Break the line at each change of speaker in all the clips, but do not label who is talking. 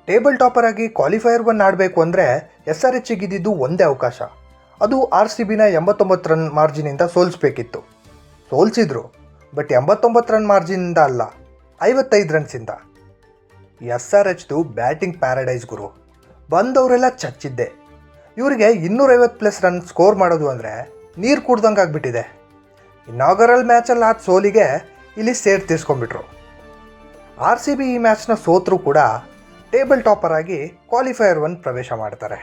Table topper ಆಗಿ qualifier 1 ಆಡಬೇಕು ಅಂದರೆ SRHಗೆ ಇದ್ದಿದ್ದು ಒಂದೇ ಅವಕಾಶ. ಅದು RCBನ 89 ರನ್ ಮಾರ್ಜಿನಿಂದ ಸೋಲಿಸಬೇಕಿತ್ತು. ಸೋಲಿಸಿದ್ರು, ಬಟ್ 89 ರನ್ ಮಾರ್ಜಿನಿಂದ ಅಲ್ಲ, 55 ರನ್ಸಿಂದ. SRHದು ಬ್ಯಾಟಿಂಗ್ ಪ್ಯಾರಡೈಸ್ ಗುರು. ಬಂದವರೆಲ್ಲ ಚಚ್ಚಿದ್ದೆ. ಇವರಿಗೆ 250+ ರನ್ ಸ್ಕೋರ್ ಮಾಡೋದು ಅಂದರೆ ನೀರು ಕುಡ್ದಂಗೆ ಆಗಿಬಿಟ್ಟಿದೆ. ಇನಾಗರಲ್ ಮ್ಯಾಚಲ್ಲಿ ಆದ ಸೋಲಿಗೆ ಇಲ್ಲಿ ಸೇರ್ ತೀರ್ಸ್ಕೊಂಡ್ಬಿಟ್ರು. RCB ಈ ಮ್ಯಾಚ್ನ ಸೋತರೂ ಕೂಡ ಟೇಬಲ್ ಟಾಪರ್ ಆಗಿ ಕ್ವಾಲಿಫೈಯರ್ 1 ಪ್ರವೇಶ ಮಾಡ್ತಾರೆ.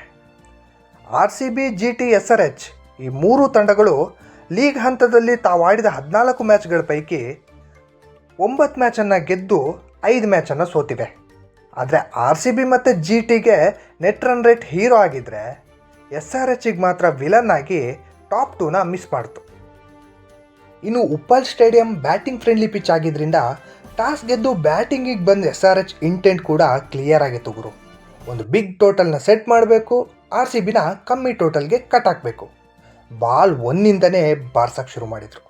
RCB, GT, SRH ಈ ಮೂರು ತಂಡಗಳು ಲೀಗ್ ಹಂತದಲ್ಲಿ ತಾವಾಡಿದ 14 ಮ್ಯಾಚ್ಗಳ ಪೈಕಿ 9 ಮ್ಯಾಚನ್ನು ಗೆದ್ದು 5 ಮ್ಯಾಚನ್ನು ಸೋತಿವೆ. ಆದರೆ RCB ಮತ್ತು GTಗೆ ನೆಟ್ ರನ್ ರೇಟ್ ಹೀರೋ ಆಗಿದ್ದರೆ SRHಗೆ ಮಾತ್ರ ವಿಲನ್ ಆಗಿ ಟಾಪ್ 2ನ ಮಿಸ್ ಮಾಡ್ತು. ಇನ್ನು Uppal stadium batting friendly pitch ಆಗಿದ್ದರಿಂದ ಟಾಸ್ ಗೆದ್ದು ಬ್ಯಾಟಿಂಗಿಗೆ ಬಂದ SRH ಇಂಟೆಂಟ್ ಕೂಡ ಕ್ಲಿಯರ್ ಆಗಿತ್ತು ಗುರು. ಒಂದು ಬಿಗ್ ಟೋಟಲ್ನ ಸೆಟ್ ಮಾಡಬೇಕು, RCBನ ಕಮ್ಮಿ ಟೋಟಲ್ಗೆ ಕಟ್ ಹಾಕಬೇಕು. ಬಾಲ್ 1ನಿಂದನೇ ಬಾರ್ಸಕ್ಕೆ ಶುರು ಮಾಡಿದರು.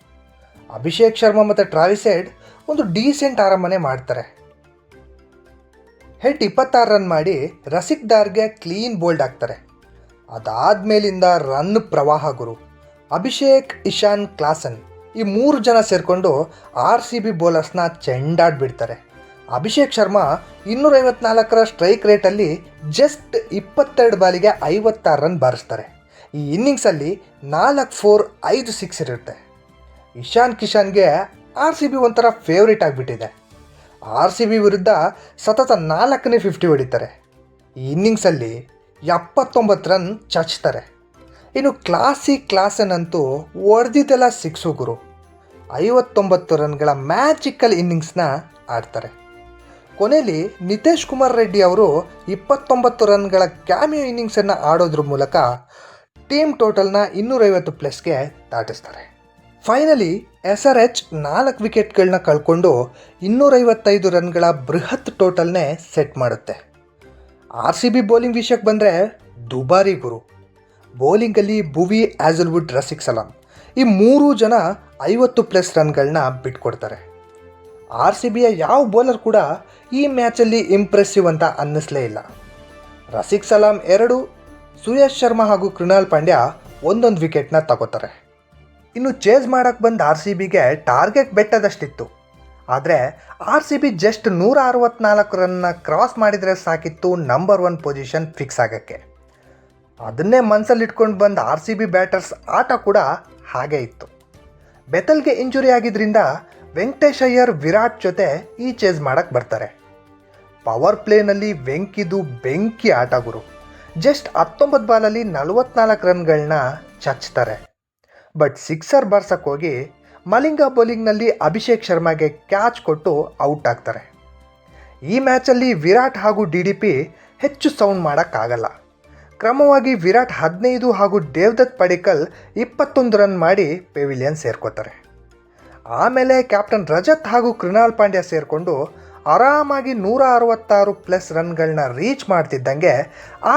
ಅಭಿಷೇಕ್ ಶರ್ಮಾ ಮತ್ತು ಟ್ರಾವಿಸ್ ಹೆಡ್ ಒಂದು ಡೀಸೆಂಟ್ ಆರಂಭನೆ ಮಾಡ್ತಾರೆ. ಹೆಡ್ 26 ರನ್ ಮಾಡಿ ರಸಿಕ್ ದಾರ್ಗೆ ಕ್ಲೀನ್ ಬೋಲ್ಡ್ ಆಗ್ತಾರೆ. ಅದಾದಮೇಲಿಂದ ರನ್ ಪ್ರವಾಹ ಗುರು. ಅಭಿಷೇಕ್, ಇಶಾನ್, ಕ್ಲಾಸನ್ ಈ 3 ಜನ ಸೇರಿಕೊಂಡು RCB ಬೌಲರ್ಸ್ನ ಚೆಂಡಾಡ್ಬಿಡ್ತಾರೆ. ಅಭಿಷೇಕ್ ಶರ್ಮಾ 254ರ ಸ್ಟ್ರೈಕ್ ರೇಟಲ್ಲಿ ಜಸ್ಟ್ 22 ಬಾಲಿಗೆ 56 ರನ್ ಬಾರಿಸ್ತಾರೆ. ಈ ಇನ್ನಿಂಗ್ಸಲ್ಲಿ 4 4, 5 6 ಇರುತ್ತೆ. ಇಶಾನ್ ಕಿಶಾನ್ಗೆ RCB ಒಂಥರ ಫೇವ್ರೇಟ್ ಆಗಿಬಿಟ್ಟಿದೆ. RCB ವಿರುದ್ಧ ಸತತ 4ನೇ 50 ಹೊಡಿತಾರೆ. ಈ ಇನ್ನಿಂಗ್ಸಲ್ಲಿ 79 ರನ್ ಚಚ್ತಾರೆ. ಇನ್ನು ಕ್ಲಾಸನ್ ಅಂತೂ ಹೊಡೆದಿದ್ದೆಲ್ಲ 6 ಗುರು. 59 ರನ್ಗಳ ಮ್ಯಾಜಿಕಲ್ ಇನ್ನಿಂಗ್ಸ್ನ ಆಡ್ತಾರೆ. ಕೊನೆಯಲ್ಲಿ ನಿತೇಶ್ ಕುಮಾರ್ ರೆಡ್ಡಿ ಅವರು 29 ರನ್ಗಳ ಕ್ಯಾಮಿಯೋ ಇನ್ನಿಂಗ್ಸನ್ನು ಆಡೋದ್ರ ಮೂಲಕ ಟೀಮ್ ಟೋಟಲ್ನ 250+ಗೆ ದಾಟಿಸ್ತಾರೆ. ಫೈನಲಿ SRH 4 ವಿಕೆಟ್ಗಳನ್ನ ಕಳ್ಕೊಂಡು 255 ರನ್ಗಳ ಬೃಹತ್ ಟೋಟಲ್ನೇ ಸೆಟ್ ಮಾಡುತ್ತೆ. RCB ಬೌಲಿಂಗ್ ವಿಷಯಕ್ಕೆ ಬಂದರೆ ದುಬಾರಿ ಗುರು. ಬೌಲಿಂಗಲ್ಲಿ ಭುವಿ, ಹ್ಯಾಸಲ್ವುಡ್, ರಸಿಕ್ ಸಲಾಮ್ ಈ 3 ಜನ 50+ ರನ್ಗಳನ್ನ ಬಿಟ್ಕೊಡ್ತಾರೆ. RCBಯ ಯಾವ ಬೌಲರ್ ಕೂಡ ಈ ಮ್ಯಾಚಲ್ಲಿ ಇಂಪ್ರೆಸಿವ್ ಅಂತ ಅನ್ನಿಸ್ಲೇ ಇಲ್ಲ. ರಸಿಕ್ ಸಲಾಮ್ 2, ಸುಯಶ್ ಶರ್ಮಾ ಹಾಗೂ ಕೃಣಾಲ್ ಪಾಂಡ್ಯ 1 ವಿಕೆಟ್ನ ತಗೋತಾರೆ. ಇನ್ನು ಚೇಸ್ ಮಾಡೋಕ್ಕೆ ಬಂದ RCBಗೆ ಟಾರ್ಗೆಟ್ ಬೆಟ್ಟದಷ್ಟಿತ್ತು. ಆದರೆ RCB ಜಸ್ಟ್ 164 ರನ್ನ ಕ್ರಾಸ್ ಮಾಡಿದರೆ ಸಾಕಿತ್ತು ನಂಬರ್ 1 ಪೊಸಿಷನ್ ಫಿಕ್ಸ್ ಆಗೋಕ್ಕೆ. ಅದನ್ನೇ ಮನಸ್ಸಲ್ಲಿಟ್ಕೊಂಡು ಬಂದ RCB ಬ್ಯಾಟರ್ಸ್ ಆಟ ಕೂಡ ಹಾಗೇ ಇತ್ತು. ಬೆತಲ್ಗೆ ಇಂಜುರಿ ಆಗಿದ್ದರಿಂದ ವೆಂಕಟೇಶ್ ಅಯ್ಯರ್, ವಿರಾಟ್ ಜೊತೆ ಈ ಚೇಸ್ ಮಾಡೋಕ್ಕೆ ಬರ್ತಾರೆ. ಪವರ್ ಪ್ಲೇನಲ್ಲಿ ವೆಂಕಿದು ಬೆಂಕಿ ಆಟ ಗುರು. ಜಸ್ಟ್ 19 ಬಾಲಲ್ಲಿ 44 ರನ್ಗಳನ್ನ ಚಚ್ತಾರೆ. ಬಟ್ ಸಿಕ್ಸರ್ ಬಾರ್ಸಕ್ಕೆ ಹೋಗಿ ಮಲಿಂಗ ಬೌಲಿಂಗ್ನಲ್ಲಿ ಅಭಿಷೇಕ್ ಶರ್ಮಾಗೆ ಕ್ಯಾಚ್ ಕೊಟ್ಟು ಔಟ್ ಆಗ್ತಾರೆ. ಈ ಮ್ಯಾಚಲ್ಲಿ ವಿರಾಟ್ ಹಾಗೂ DDP ಹೆಚ್ಚು ಸೌಂಡ್ ಮಾಡೋಕ್ಕಾಗಲ್ಲ. ಕ್ರಮವಾಗಿ ವಿರಾಟ್ 15 ಹಾಗೂ ದೇವದತ್ ಪಡಿಕ್ಕಲ್ 21 ರನ್ ಮಾಡಿ ಪೆವಿಲಿಯನ್ ಸೇರ್ಕೋತಾರೆ. ಆಮೇಲೆ ಕ್ಯಾಪ್ಟನ್ ರಜತ್ ಹಾಗೂ ಕೃಣಾಲ್ ಪಾಂಡ್ಯ ಸೇರಿಕೊಂಡು ಆರಾಮಾಗಿ 166+ ರನ್ಗಳನ್ನ ರೀಚ್ ಮಾಡ್ತಿದ್ದಂಗೆ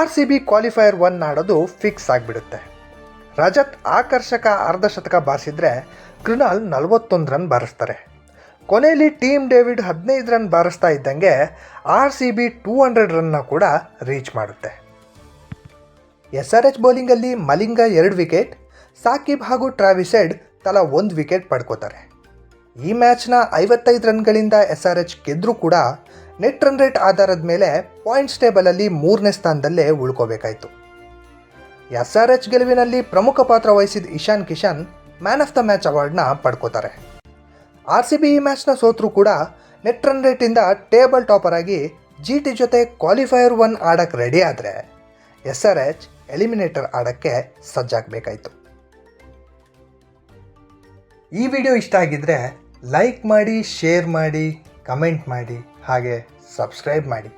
RCB ಕ್ವಾಲಿಫೈಯರ್ 1 ಆಡೋದು ಫಿಕ್ಸ್ ಆಗಿಬಿಡುತ್ತೆ. ರಜತ್ ಆಕರ್ಷಕ ಅರ್ಧಶತಕ ಬಾರಿಸಿದ್ರೆ ಕೃಣಾಲ್ 41 ರನ್ ಬಾರಿಸ್ತಾರೆ. ಕೊನೆಯಲ್ಲಿ ಟೀಮ್ ಡೇವಿಡ್ 15 ರನ್ ಬಾರಿಸ್ತಾ ಇದ್ದಂಗೆ RCB 200 ರನ್ನ ಕೂಡ ರೀಚ್ ಮಾಡುತ್ತೆ. SRH ಬೌಲಿಂಗಲ್ಲಿ ಮಲಿಂಗ 2 ವಿಕೆಟ್, ಸಾಕಿಬ್ ಹಾಗೂ ಟ್ರಾವಿಸ್ ಹೆಡ್ ತಲಾ 1 ವಿಕೆಟ್ ಪಡ್ಕೋತಾರೆ. ಈ ಮ್ಯಾಚ್ನ 55 ರನ್ಗಳಿಂದ SRH ಗೆದ್ದರೂ ಕೂಡ ನೆಟ್ ರನ್ ರೇಟ್ ಆಧಾರದ ಮೇಲೆ ಪಾಯಿಂಟ್ಸ್ ಟೇಬಲಲ್ಲಿ 3ನೇ ಸ್ಥಾನದಲ್ಲೇ ಉಳ್ಕೋಬೇಕಾಯಿತು. SRH ಗೆಲುವಿನಲ್ಲಿ ಪ್ರಮುಖ ಪಾತ್ರ ವಹಿಸಿದ Ishan Kishan man of the match ಅವಾರ್ಡ್ನ ಪಡ್ಕೋತಾರೆ. RCB ಈ ಮ್ಯಾಚ್ನ ಸೋತರೂ ಕೂಡ ನೆಟ್ ರನ್ ರೇಟಿಂದ ಟೇಬಲ್ ಟಾಪರ್ ಆಗಿ GT ಜೊತೆ ಕ್ವಾಲಿಫೈಯರ್ 1 ಆಡೋಕ್ಕೆ ರೆಡಿ ಆದರೆ SRH ಎಲಿಮಿನೇಟರ್ ಆಡೋಕ್ಕೆ ಸಜ್ಜಾಗಬೇಕಾಯಿತು. ಈ ವಿಡಿಯೋ ಇಷ್ಟ ಆಗಿದ್ದರೆ ಲೈಕ್ ಮಾಡಿ, ಶೇರ್ ಮಾಡಿ, ಕಮೆಂಟ್ ಮಾಡಿ, ಹಾಗೆ ಸಬ್ಸ್ಕ್ರೈಬ್ ಮಾಡಿ.